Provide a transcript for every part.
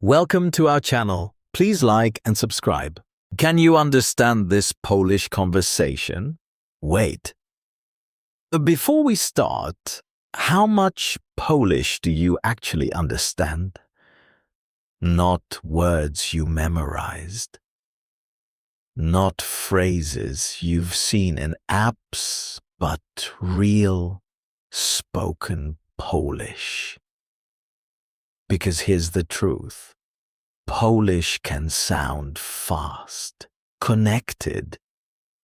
Welcome to our channel. Please like and subscribe. Can you understand this Polish conversation? Wait. Before we start, how much Polish do you actually understand? Not words you memorized. Not phrases you've seen in apps, but real spoken Polish. Because here's the truth. Polish can sound fast, connected,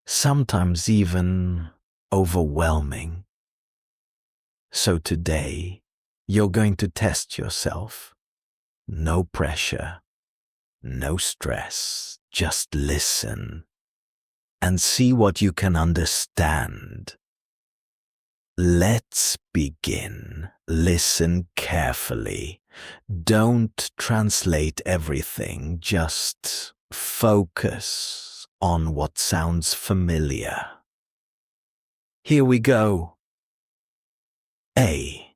sometimes even overwhelming. So today, you're going to test yourself. No pressure, no stress, just listen and see what you can understand. Let's begin. Listen carefully. Don't translate everything, just focus on what sounds familiar. Here we go. A.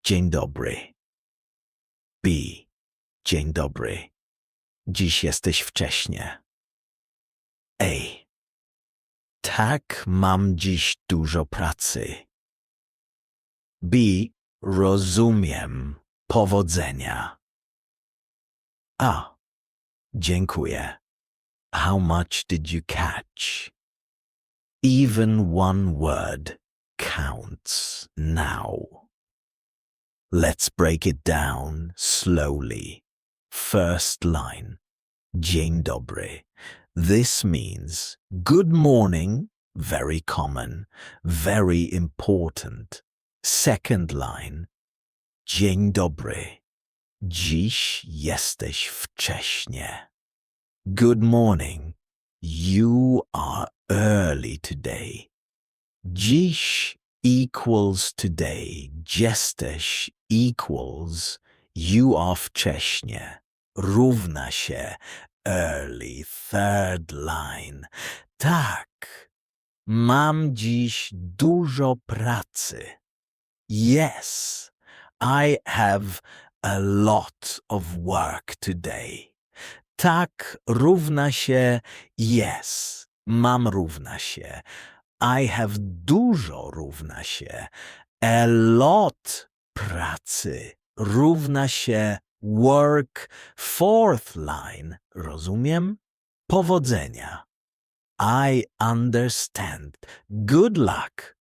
Dzień dobry. B. Dzień dobry. Dziś jesteś wcześnie. A. Tak, mam dziś dużo pracy. B. Rozumiem. Powodzenia. A. Dziękuję. How much did you catch? Even one word counts now. Let's break it down slowly. First line. Dzień dobry. This means good morning, very common, very important. Second line. Dzień dobry. Dziś jesteś wcześnie. Good morning. You are early today. Dziś equals today. Jesteś equals you are wcześnie. Równa się early. Third line. Tak. Mam dziś dużo pracy. Yes. I have a lot of work today. Tak równa się yes. Mam równa się. I have dużo równa się. A lot pracy równa się work. Fourth line. Rozumiem? Powodzenia. I understand. Good luck.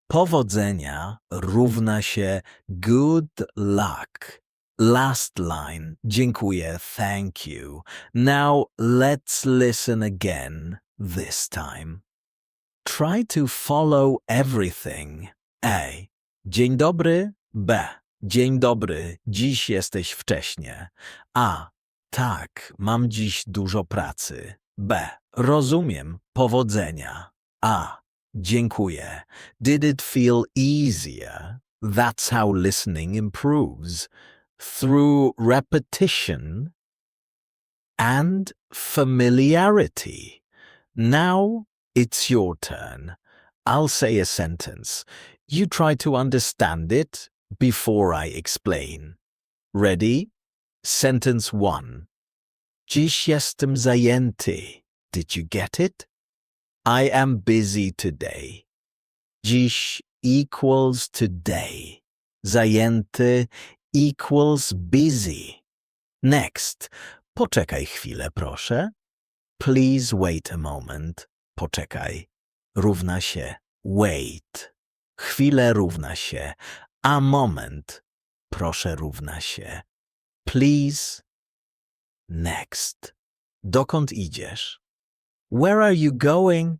Powodzenia równa się good luck. Last line. Dziękuję. Thank you. Now let's listen again this time. Try to follow everything. A. Dzień dobry. B. Dzień dobry. Dziś jesteś wcześnie. A. Tak, mam dziś dużo pracy. B. Rozumiem. Powodzenia. A. Dziękuję. Did it feel easier? That's how listening improves. Through repetition and familiarity. Now it's your turn. I'll say a sentence. You try to understand it before I explain. Ready? Sentence 1. Dziś jestem zajęty. Did you get it? I am busy today. Dziś equals today. Zajęty equals busy. Next. Poczekaj chwilę, proszę. Please wait a moment. Poczekaj. Równa się wait. Chwilę równa się a moment. Proszę równa się please. Next. Dokąd idziesz? Where are you going?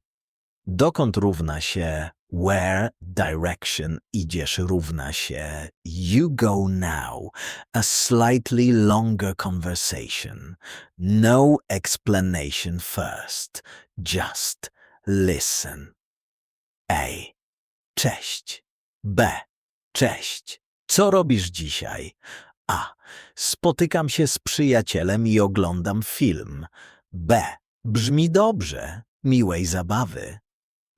Dokąd równa się where, direction, idziesz równa się you go now. A slightly longer conversation. No explanation first. Just listen. A. Cześć. B. Cześć. Co robisz dzisiaj? A. Spotykam się z przyjacielem i oglądam film. B. Brzmi dobrze. Miłej zabawy.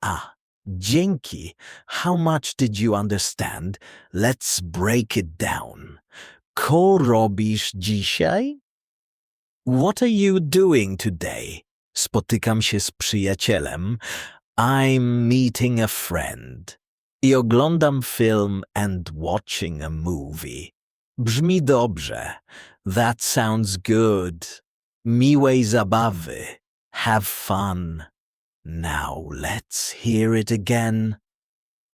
A. Dzięki. How much did you understand? Let's break it down. Co robisz dzisiaj? What are you doing today? Spotykam się z przyjacielem. I'm meeting a friend. I oglądam film and watching a movie. Brzmi dobrze. That sounds good. Miłej zabawy. Have fun. Now let's hear it again.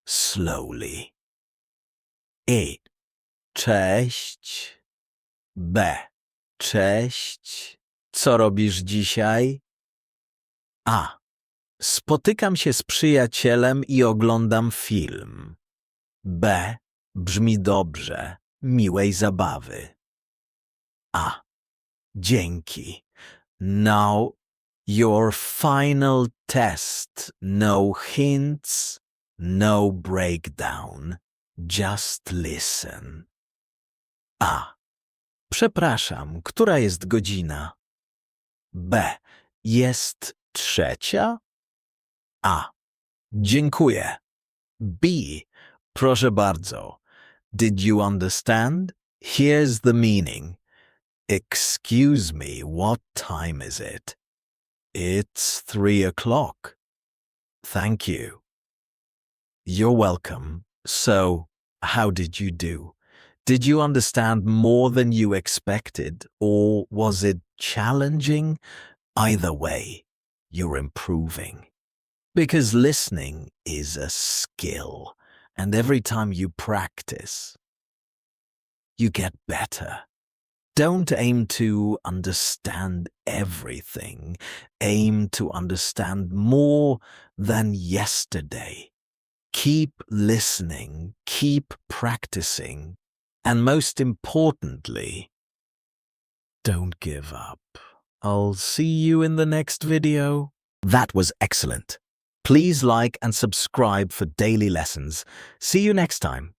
Slowly. A. Cześć. B. Cześć. Co robisz dzisiaj? A. Spotykam się z przyjacielem i oglądam film. B. Brzmi dobrze. Miłej zabawy. A. Dzięki. Now, your final test. No hints, no breakdown. Just listen. A. Przepraszam, która jest godzina? B. Jest 3:00? A. Dziękuję. B. Proszę bardzo. Did you understand? Here's the meaning. Excuse me, what time is it? It's 3:00. Thank you. You're welcome. So, how did you do? Did you understand more than you expected, or was it challenging? Either way, you're improving. Because listening is a skill, and every time you practice, you get better. Don't aim to understand everything. Aim to understand more than yesterday. Keep listening, keep practicing, and most importantly, don't give up. I'll see you in the next video. That was excellent. Please like and subscribe for daily lessons. See you next time.